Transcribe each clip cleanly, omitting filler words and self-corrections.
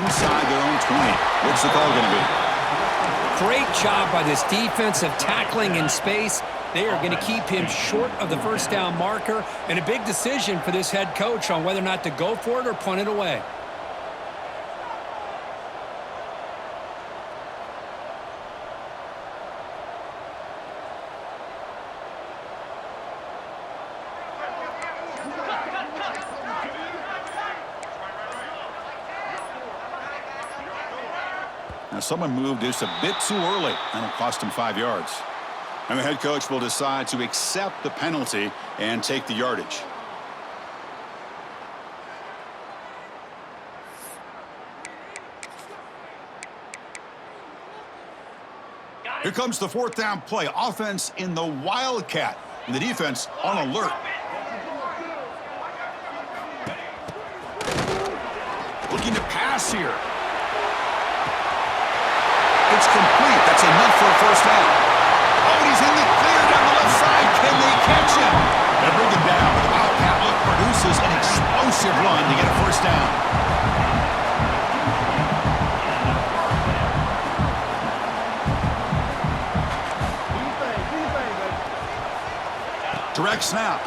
inside their own 20. What's the call going to be? Great job by this defensive tackling in space. They are going to keep him short of the first down marker, and a big decision for this head coach on whether or not to go for it or punt it away. Now someone moved just a bit too early, and it cost him 5 yards. And the head coach will decide to accept the penalty and take the yardage. Here comes the 4th down play. Offense in the Wildcat, and the defense on alert. Looking to pass here. It's complete. That's enough for a first down. Oh, and he's in the clear down the left side. Can they catch him? They bring him down. The Wildcat look produces an explosive run to get a first down. Direct snap.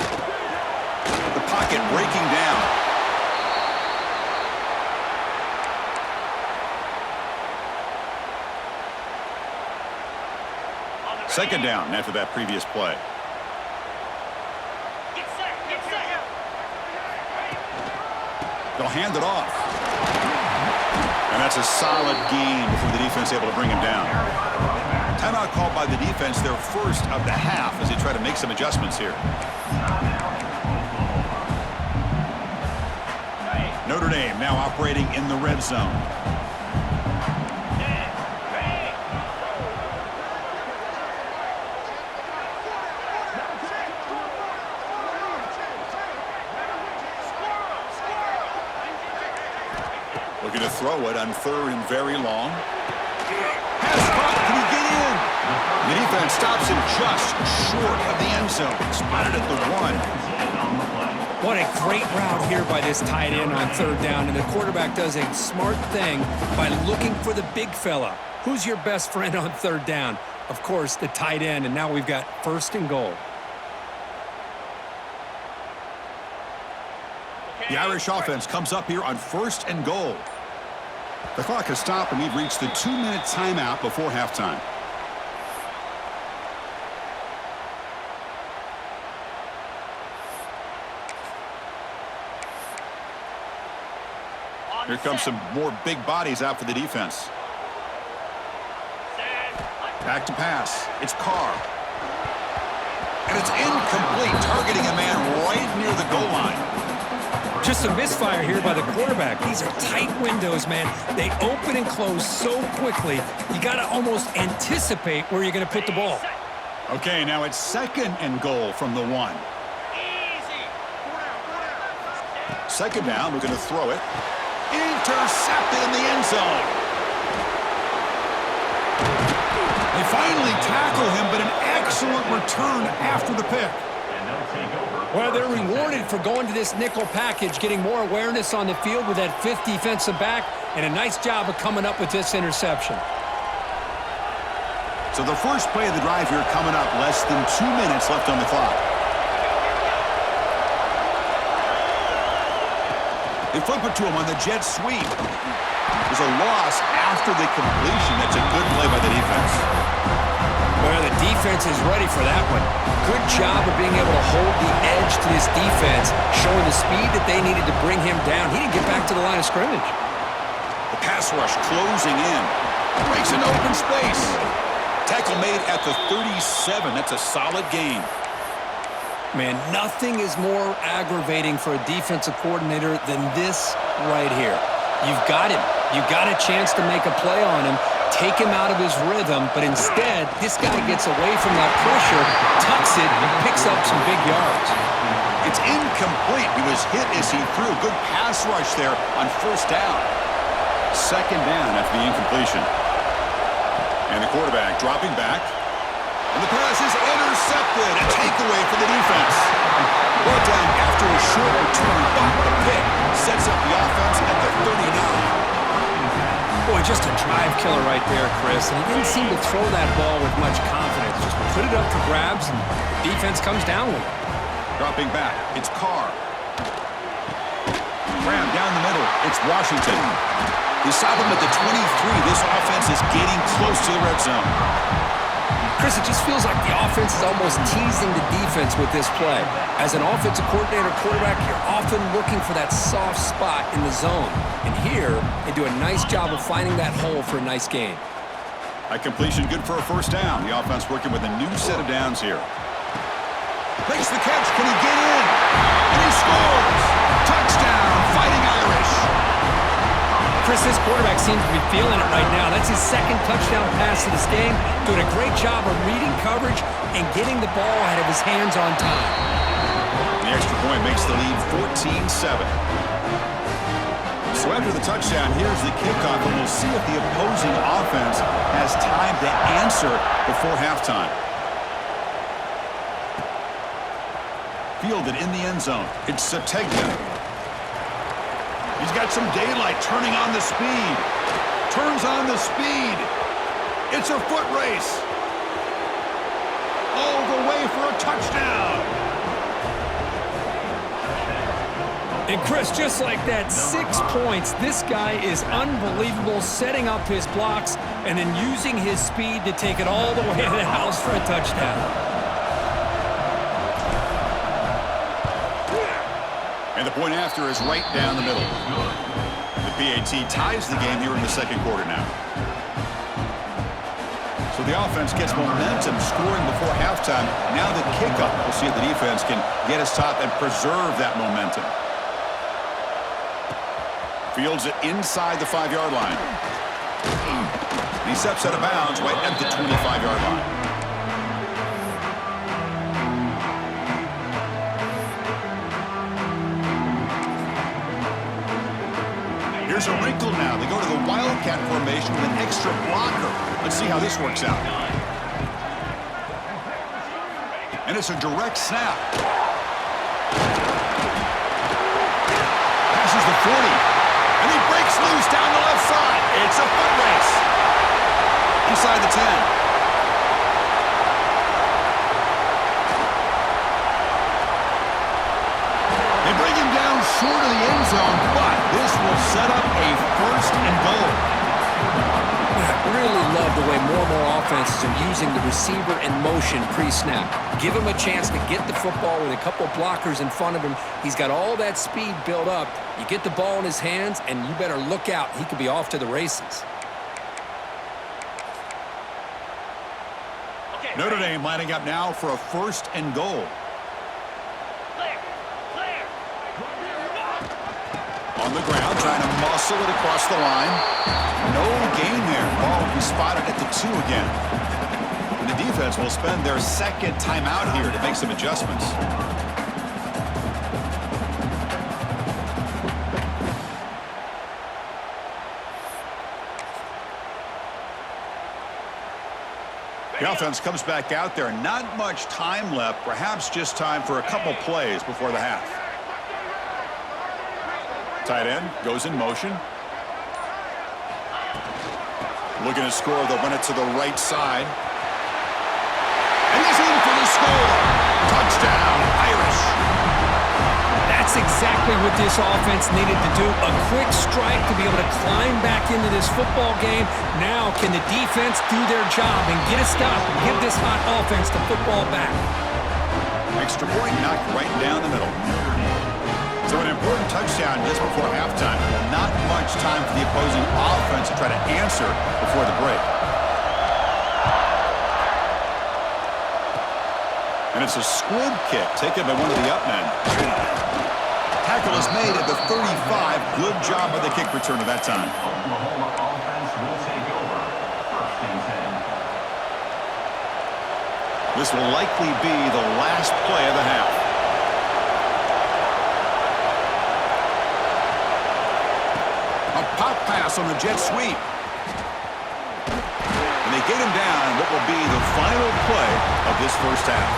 The pocket breaking down. Second down after that previous play. They'll hand it off. And that's a solid gain before the defense able to bring him down. Timeout called by the defense, their first of the half, as they try to make some adjustments here. Notre Dame now operating in the red zone. Looking to throw it on 3rd and very long. Pass caught. Can he get in? The defense stops him just short of the end zone. Spotted at the 1. What a great route here by this tight end on 3rd down, and the quarterback does a smart thing by looking for the big fella. Who's your best friend on 3rd down? Of course, the tight end, and now we've got 1st and goal. The Irish offense comes up here on 1st and goal. The clock has stopped, and we've reached the 2-minute timeout before halftime. Here comes some more big bodies out for the defense. Back to pass. It's Carr. And it's incomplete, targeting a man right near the goal line. Just a misfire here by the quarterback. These are tight windows, man. They open and close so quickly, you got to almost anticipate where you're going to put the ball. Okay, now it's 2nd and goal from the 1. 2nd down, we're going to throw it. Intercepted in the end zone. They finally tackle him, but an excellent return after the pick. Well, they're rewarded for going to this nickel package, getting more awareness on the field with that 5th defensive back, and a nice job of coming up with this interception. So the first play of the drive here coming up, less than 2 minutes left on the clock. They flip it to him on the jet sweep. There's a loss after the completion. That's a good play by the defense. Well, the defense is ready for that one. Good job of being able to hold the edge to this defense, showing the speed that they needed to bring him down. He didn't get back to the line of scrimmage. The pass rush closing in. Breaks an open space. Tackle made at the 37. That's a solid gain. Man, nothing is more aggravating for a defensive coordinator than this right here. You've got him. You've got a chance to make a play on him, take him out of his rhythm, but instead, this guy gets away from that pressure, tucks it, and picks up some big yards. It's incomplete. He was hit as he threw. Good pass rush there on 1st down. 2nd down after the incompletion. And the quarterback dropping back. And the pass is intercepted. A takeaway for the defense. Brought down after a short return, but the pick sets up the offense at the 39. just a drive killer right there, Chris. And he didn't seem to throw that ball with much confidence. Just put it up for grabs, and the defense comes down with it. Dropping back, it's Carr. Graham down the middle, it's Washington. They stop him at the 23. This offense is getting close to the red zone. Chris, it just feels like the offense is almost teasing the defense with this play. As an offensive coordinator, quarterback, you're often looking for that soft spot in the zone. And here, they do a nice job of finding that hole for a nice gain. A completion good for a first down. The offense working with a new set of downs here. Makes the catch. Can he get in? And he scores! Touchdown, Fighting Irish! Chris, this quarterback seems to be feeling it right now. That's his second touchdown pass of this game. Doing a great job of reading coverage and getting the ball out of his hands on time. The extra point makes the lead 14-7. So after the touchdown, here's the kickoff, and we'll see if the opposing offense has time to answer before halftime. Fielded in the end zone. It's Sategna. He's got some daylight, turning on the speed. Turns on the speed. It's a foot race. All the way for a touchdown. And Chris, just like that, 6 points. This guy is unbelievable, setting up his blocks and then using his speed to take it all the way to the house for a touchdown. And the point after is right down the middle. The PAT ties the game here in the second quarter now. So the offense gets momentum, scoring before halftime. Now the kickoff. We'll see if the defense can get a stop and preserve that momentum. Fields it inside the 5-yard line. He steps out of bounds right at the 25-yard line. Here's a wrinkle now. They go to the Wildcat formation with an extra blocker. Let's see how this works out. And it's a direct snap. Passes the 40. And he breaks loose down the left side. It's a foot race. Inside the 10. They bring him down short of the end zone, but this will set up a first and goal. I really love the way more and more offenses are using the receiver in motion pre-snap. Give him a chance to get the football with a couple blockers in front of him. He's got all that speed built up. You get the ball in his hands, and you better look out. He could be off to the races. Notre Dame lining up now for a first and goal. On the ground, trying to muscle it across the line. No gain there. Ball will be spotted at the 2 again. And the defense will spend their second timeout here to make some adjustments. The offense comes back out there. Not much time left. Perhaps just time for a couple plays before the half. Tight end goes in motion. Looking to score. They'll run it to the right side. And he's in for the score. Touchdown, Irish. That's exactly what this offense needed to do. A quick strike to be able to climb back into this football game. Now can the defense do their job and get a stop and give this hot offense the football back? Extra point knocked right down the middle. So an important touchdown just before halftime. Not much time for the opposing offense to try to answer before the break. And it's a squib kick taken by one of the up men. Tackle is made at the 35. Good job by the kick returner that time. This will likely be the last play of the half. Pop pass on the jet sweep. And they get him down in what will be the final play of this first half.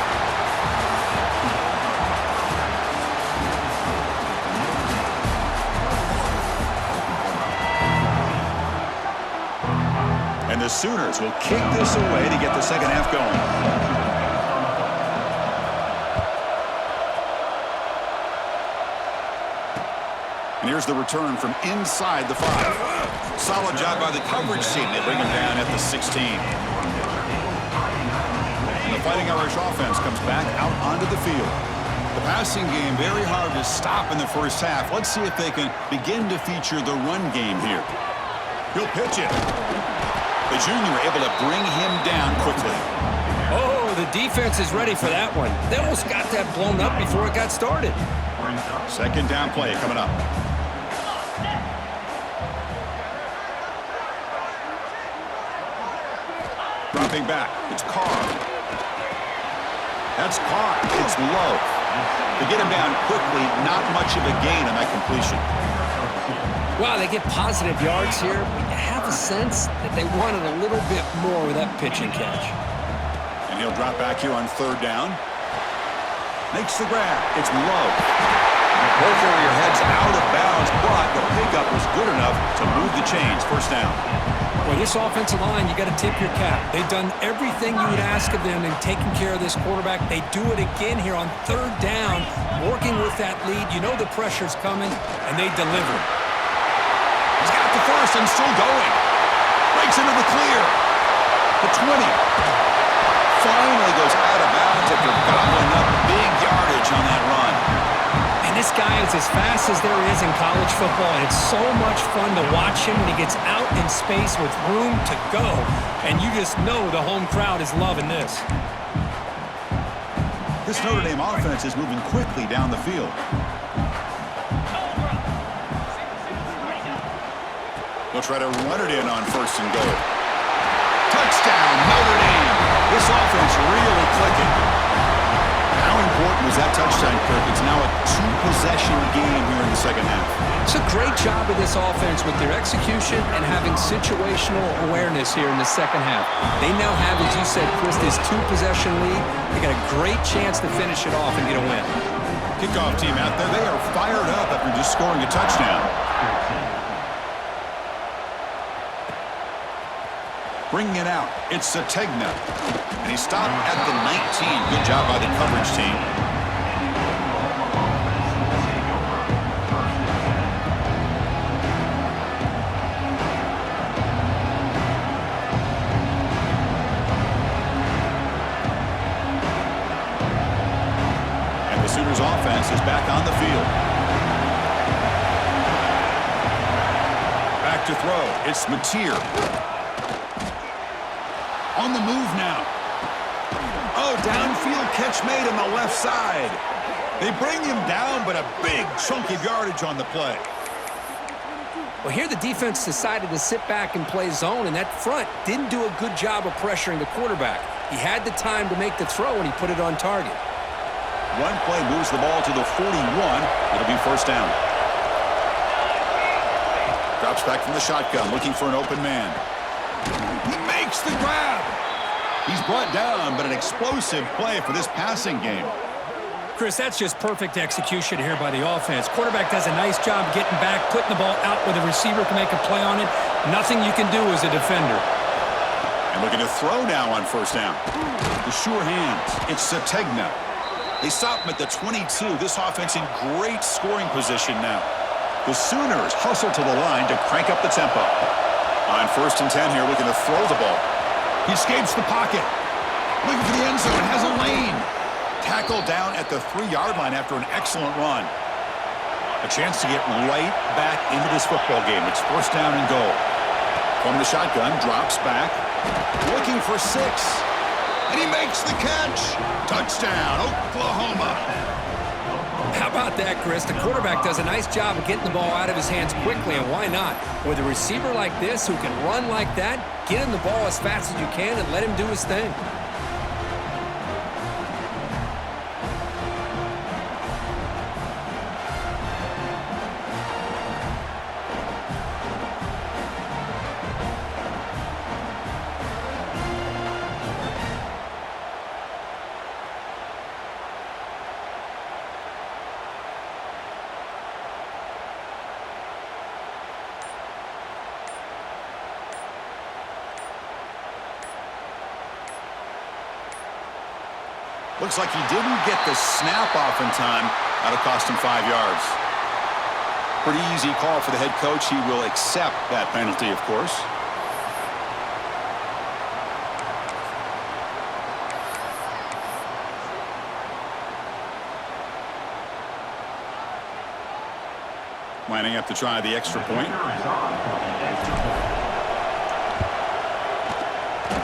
And the Sooners will kick this away to get the second half going. And here's the return from inside the 5. Solid job by the coverage team. They bring him down at the 16. And the Fighting Irish offense comes back out onto the field. The passing game very hard to stop in the first half. Let's see if they can begin to feature the run game here. He'll pitch it. The junior able to bring him down quickly. Oh, the defense is ready for that one. They almost got that blown up before it got started. Second down play coming up. Dropping back. It's Carr. That's caught. It's low. To get him down quickly, not much of a gain on that completion. Wow, they get positive yards here, but you have a sense that they wanted a little bit more with that pitch and catch. And he'll drop back here on third down. Makes the grab. It's low. Both of your heads out of bounds, but the pickup was good enough to move the chains. First down. Well, this offensive line, you got to tip your cap. They've done everything you would ask of them in taking care of this quarterback. They do it again here on third down, working with that lead. You know the pressure's coming, and they deliver. He's got the first and still going. Breaks into the clear. The 20. Finally goes out of bounds after gobbling up big yardage on that run. And this guy is as fast as there is in college football, and it's so much fun to watch him when he gets out in space with room to go. And you just know the home crowd is loving this. This Notre Dame offense is moving quickly down the field. They'll try to run it in on first and goal. Touchdown, Notre Dame. This offense really clicking. How important was that touchdown, Kirk? It's now a two-possession game here in the second half. It's a great job of this offense with their execution and having situational awareness here in the second half. They now have, as you said, Chris, this two-possession lead. They got a great chance to finish it off and get a win. Kickoff team out there, they are fired up after just scoring a touchdown. Bringing it out, it's Sategna. And he stopped at the 19. Good job by the coverage team. And the Sooners offense is back on the field. Back to throw, it's Mateer. On the move now. Oh, downfield catch made on the left side. They bring him down, but a big chunk of yardage on the play. Well, here the defense decided to sit back and play zone, and that front didn't do a good job of pressuring the quarterback. He had the time to make the throw, and he put it on target. One play moves the ball to the 41. It'll be first down. Drops back from the shotgun, looking for an open man. He makes the grab. He's brought down, but an explosive play for this passing game. Chris, that's just perfect execution here by the offense. Quarterback does a nice job getting back, putting the ball out where the receiver can make a play on it. Nothing you can do as a defender. And looking to throw now on first down. The sure hands. It's Sategna. They stop him at the 22. This offense in great scoring position now. The Sooners hustle to the line to crank up the tempo. On first and 10 here, looking to throw the ball. He escapes the pocket. Looking for the end zone. Has a lane. Tackled down at the 3-yard line after an excellent run. A chance to get right back into this football game. It's first down and goal. From the shotgun, drops back. Looking for 6. And he makes the catch. Touchdown, Oklahoma. How about that, Chris? The quarterback does a nice job of getting the ball out of his hands quickly, and why not? With a receiver like this who can run like that, get him the ball as fast as you can and let him do his thing. Looks like he didn't get the snap off in time. That'll cost him 5 yards. Pretty easy call for the head coach. He will accept that penalty, of course. Lining up to try the extra point.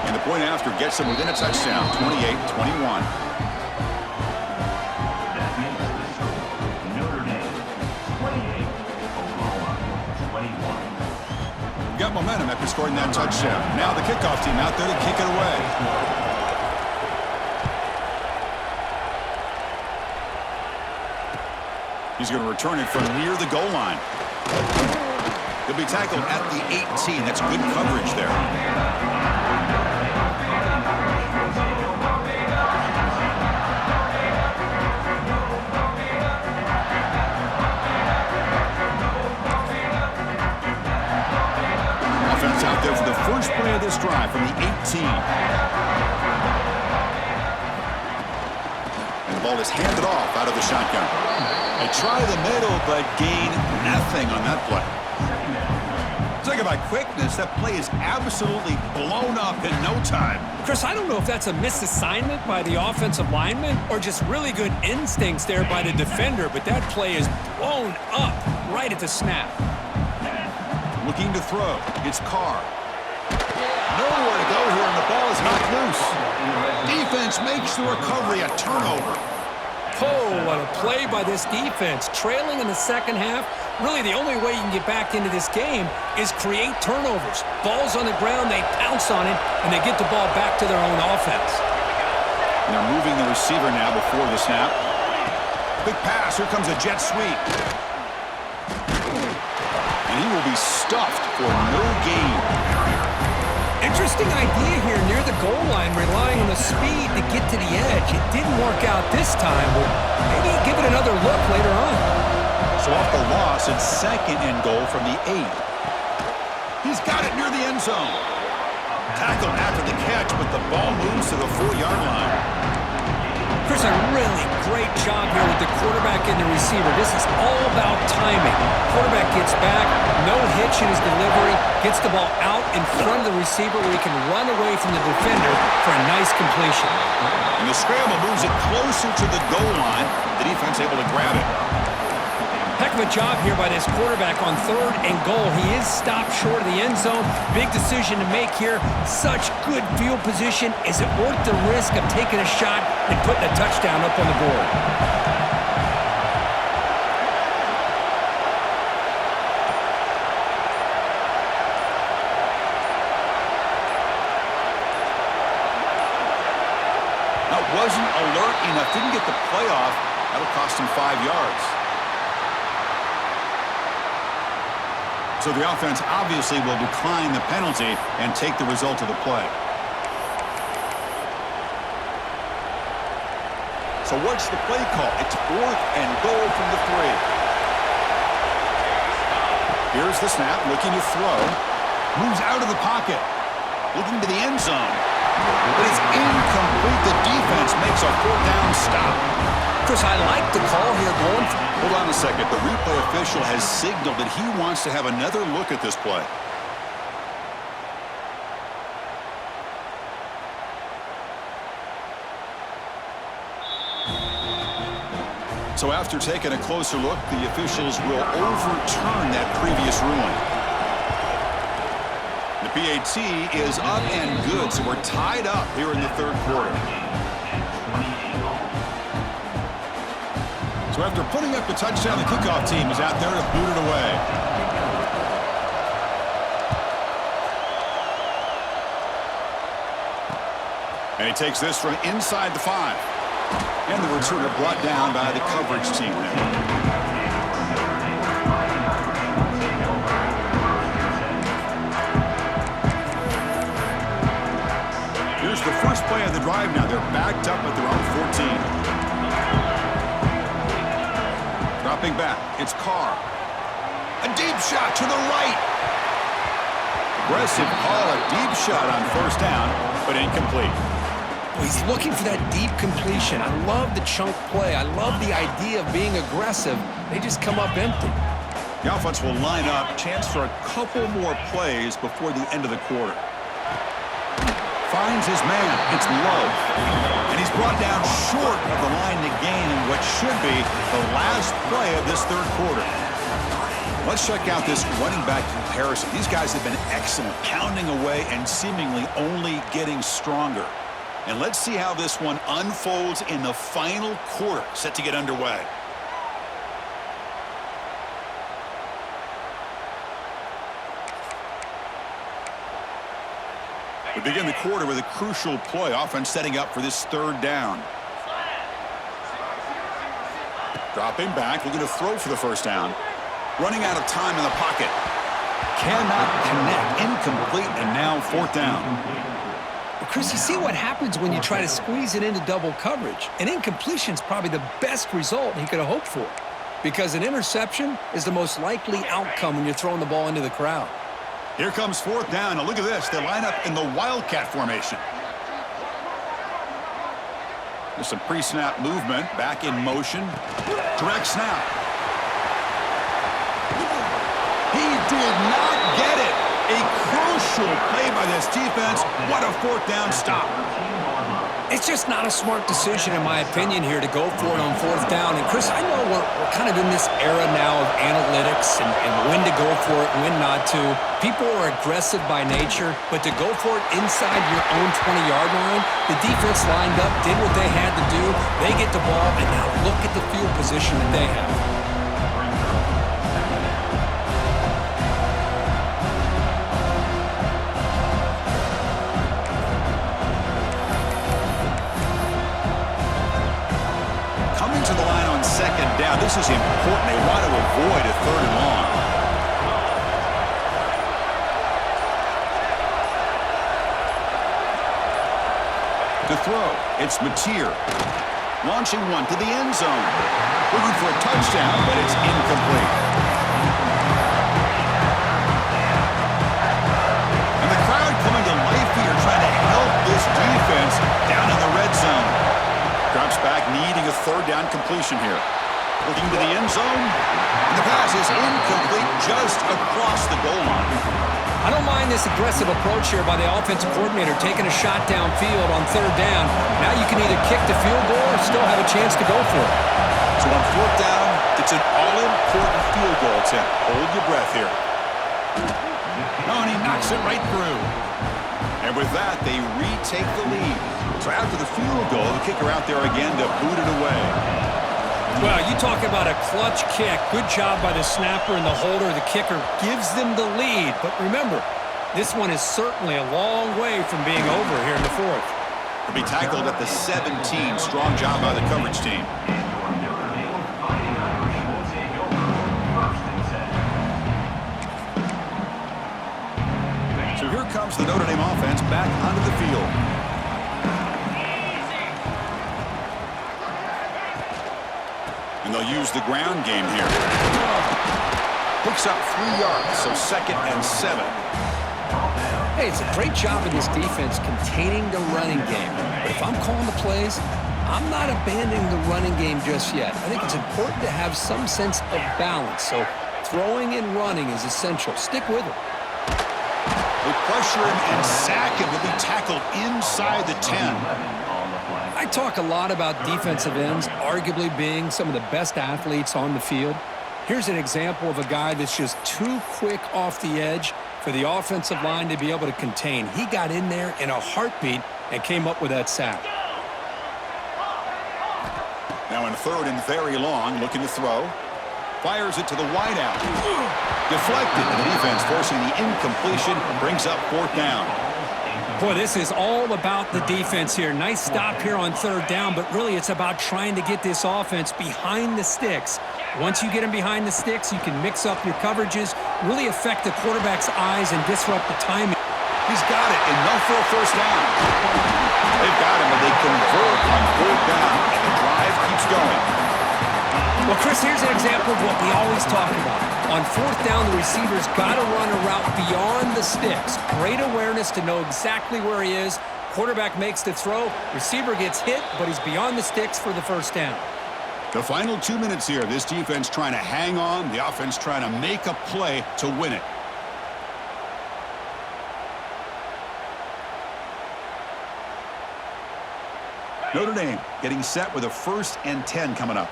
And the point after gets them within a touchdown, 28-21. Got momentum after scoring that touchdown. Now the kickoff team out there to kick it away. He's going to return it from near the goal line. He'll be tackled at the 18. That's good coverage there. Offense out there for the first play of this drive from the 18. And the ball is handed off out of the shotgun. They try the middle, but gain nothing on that play. Talk about quickness. That play is absolutely blown up in no time. Chris, I don't know if that's a misassignment by the offensive lineman or just really good instincts there by the defender, but that play is blown up right at the snap. Looking to throw. It's Carr. Nowhere to go here, and the ball is knocked loose. Defense makes the recovery a turnover. Oh, what a play by this defense. Trailing in the second half, really the only way you can get back into this game is create turnovers. Ball's on the ground, they pounce on it, and they get the ball back to their own offense. And they're moving the receiver now before the snap. Big pass. Here comes a jet sweep. And he will be stuffed for no gain. Interesting idea here near the goal line, relying on the speed to get to the edge. It didn't work out this time, but maybe give it another look later on. So off the loss, it's second and goal from the 8. He's got it near the end zone. Tackled after the catch, but the ball moves to the 4-yard line. Chris, a really great job here with the quarterback and the receiver. This is all about timing. Quarterback gets back, no hitch in his delivery, gets the ball out in front of the receiver where he can run away from the defender for a nice completion. And the scramble moves it closer to the goal line. The defense able to grab it. Heck of a job here by this quarterback on 3rd and goal. He is stopped short of the end zone. Big decision to make here. Such good field position. Is it worth the risk of taking a shot and putting a touchdown up on the board? Now, wasn't alert enough. Didn't get the play off. That'll cost him 5 yards. So the offense obviously will decline the penalty and take the result of the play. So what's the play call? It's 4th and goal from the 3. Here's the snap, looking to throw. Moves out of the pocket. Looking to the end zone. But it's incomplete. The defense makes a 4th down stop. Chris, I like the call here going. Hold on a second. The replay official has signaled that he wants to have another look at this play. So after taking a closer look, the officials will overturn that previous ruling. The PAT is up and good, so we're tied up here in the 3rd quarter. So after putting up the touchdown, the kickoff team is out there to boot it away. And he takes this from inside the 5. And the returner brought down by the coverage team there. Here's the first play of the drive now. They're backed up at their own 14. Dropping back, it's Carr. A deep shot to the right. Aggressive call, a deep shot on 1st down, but incomplete. Well, he's looking for that deep completion. I love the chunk play. I love the idea of being aggressive. They just come up empty. The offense will line up. Chance for a couple more plays before the end of the quarter. Finds his man. It's Love. And he's brought down short of the line to gain in what should be the last play of this third quarter. Let's check out this running back comparison. These guys have been excellent, pounding away and seemingly only getting stronger. And let's see how this one unfolds in the final quarter, set to get underway. We begin the quarter with a crucial play. Offense setting up for this third down. Dropping back, looking to throw for the first down. Running out of time in the pocket. Cannot connect. Incomplete, and now fourth down. Well, Chris, you see what happens when you try to squeeze it into double coverage. An incompletion is probably the best result he could have hoped for, because an interception is the most likely outcome when you're throwing the ball into the crowd. Here comes fourth down. Now look at this. They line up in the Wildcat formation. There's some pre-snap movement. Back in motion. Direct snap. He did not get it. A crucial play by this defense. What a fourth down stop. It's just not a smart decision, in my opinion, here to go for it on fourth down. And, Chris, I know we're kind of in this era now of analytics and when to go for it, when not to. People are aggressive by nature, but to go for it inside your own 20-yard line, the defense lined up, did what they had to do. They get the ball, and now look at the field position that they have. To the line on second down. This is important. They want to avoid a third and long. To throw, it's Mateer. Launching one to the end zone. Looking for a touchdown, but it's incomplete. And the crowd coming to life here, trying to help this defense down in the red zone. Drops back, needing a third down completion here. Looking to the end zone. And the pass is incomplete just across the goal line. I don't mind this aggressive approach here by the offensive coordinator, taking a shot downfield on third down. Now you can either kick the field goal or still have a chance to go for it. So on fourth down, it's an all-important field goal attempt. Hold your breath here. Oh, and he knocks it right through. And with that, they retake the lead. So after the field goal, the kicker out there again to boot it away. Well, you talk about a clutch kick. Good job by the snapper and the holder. The kicker gives them the lead. But remember, this one is certainly a long way from being over here in the fourth. He'll be tackled at the 17. Strong job by the coverage team. So here comes the Notre Dame offense back onto the field. And they'll use the ground game here. Picks up 3 yards, so 2nd and 7. Hey, it's a great job of this defense containing the running game. But if I'm calling the plays, I'm not abandoning the running game just yet. I think it's important to have some sense of balance. So throwing and running is essential. Stick with it. They pressure him and sack him. He'll be tackled inside the 10. I talk a lot about defensive ends arguably being some of the best athletes on the field. Here's an example of a guy that's just too quick off the edge for the offensive line to be able to contain. He got in there in a heartbeat and came up with that sack. Now in 3rd and very long, looking to throw. Fires it to the wideout. Deflected. The defense forcing the incompletion, brings up 4th down. Boy, this is all about the defense here. Nice stop here on 3rd down, but really it's about trying to get this offense behind the sticks. Once you get them behind the sticks, you can mix up your coverages, really affect the quarterback's eyes and disrupt the timing. He's got it. Enough for a first down. They've got him, but they convert on 4th down, and the drive keeps going. Well, Chris, here's an example of what we always talk about. On 4th down, the receiver's got to run a route beyond the sticks. Great awareness to know exactly where he is, Quarterback makes the throw. Receiver gets hit, but he's beyond the sticks for the first down. The final 2 minutes here. This defense trying to hang on. The offense trying to make a play to win it. Notre Dame getting set with a 1st and 10 coming up.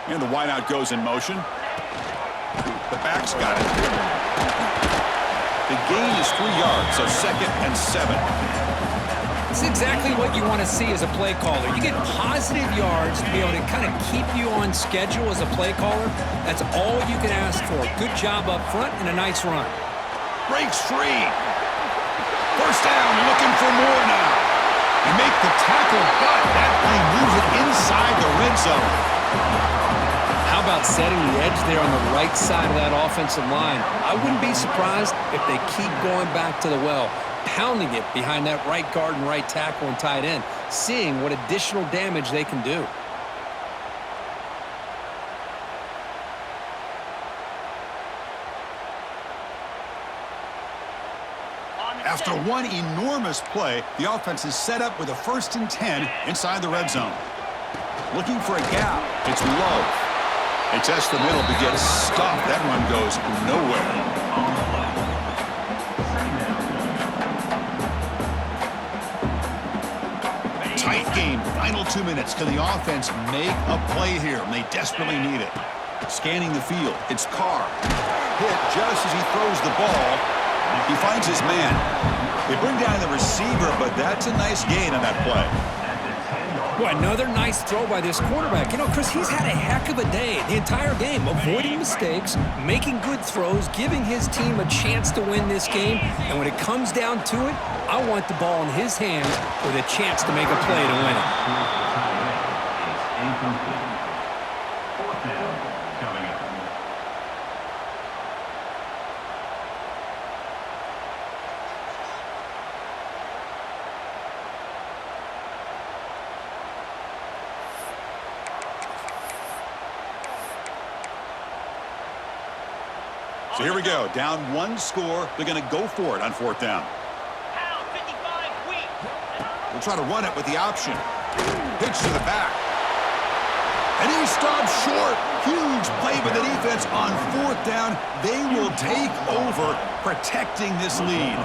And the wideout goes in motion. The back's got it. The gain is 3 yards, so 2nd and 7. It's exactly what you want to see as a play caller. You get positive yards to be able to kind of keep you on schedule as a play caller. That's all you can ask for. Good job up front and a nice run. Breaks free. 1st down, looking for more now. You make the tackle, but that play moves it inside the red zone. How about setting the edge there on the right side of that offensive line? I wouldn't be surprised if they keep going back to the well, pounding it behind that right guard and right tackle and tight end, seeing what additional damage they can do. After one enormous play, the offense is set up with a 1st and 10 inside the red zone. Looking for a gap. It's Love. They test the middle but get stuffed. That run goes nowhere. Tight game. Final 2 minutes. Can the offense make a play here? And they desperately need it. Scanning the field. It's Carr. Hit just as he throws the ball. He finds his man. They bring down the receiver, but that's a nice gain on that play. Boy, another nice throw by this quarterback. You know, Chris, he's had a heck of a day the entire game, avoiding mistakes, making good throws, giving his team a chance to win this game. And when it comes down to it, I want the ball in his hands with a chance to make a play to win it. So here we go. Down 1 score. They're going to go for it on 4th down. We'll try to run it with the option. Pitch to the back. And he stops short. Huge play by the defense on 4th down. They will take over, protecting this lead.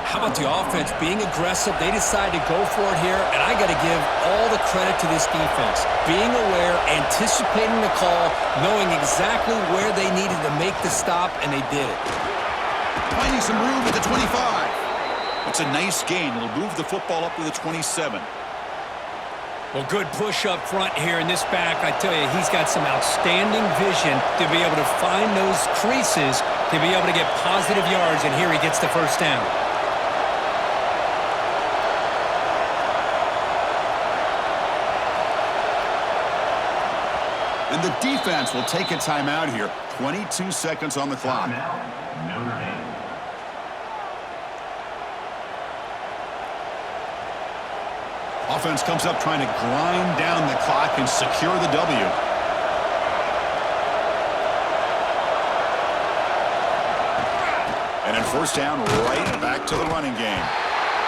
How about the offense being aggressive? They decide to go for it here, and I got to give all the credit to this defense. Being aware, anticipating the call, knowing exactly where they needed to make the stop, and they did it. Finding some room at the 25. It's a nice gain. It'll move the football up to the 27. Well, good push up front here in this back. I tell you, he's got some outstanding vision to be able to find those creases, to be able to get positive yards, and here he gets the 1st down. And the defense will take a timeout here. 22 seconds on the clock. Offense comes up trying to grind down the clock and secure the W. And then 1st down, right back to the running game.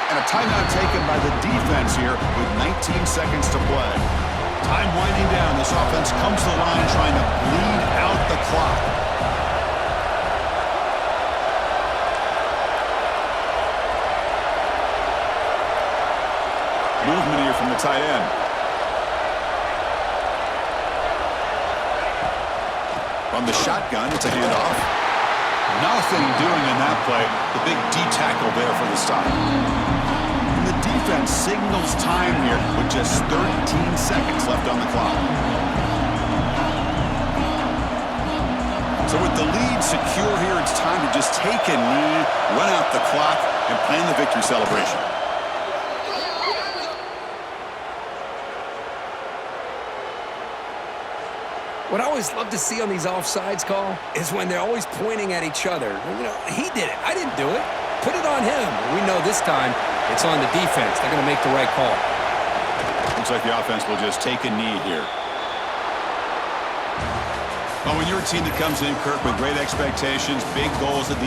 And a timeout taken by the defense here with 19 seconds to play. Time winding down. This offense comes to the line trying to bleed out the clock. Movement here from the tight end. From the shotgun, it's a handoff. Nothing doing in that play. The big D tackle there for the stop. And the defense signals time here with just 13 seconds left on the clock. So with the lead secure here, it's time to just take a knee, run out the clock, and plan the victory celebration. What I always love to see on these offsides call is when they're always pointing at each other. You know, he did it. I didn't do it. Put it on him. We know this time it's on the defense. They're going to make the right call. Looks like the offense will just take a knee here. Well, when you're a team that comes in, Kirk, with great expectations, big goals at the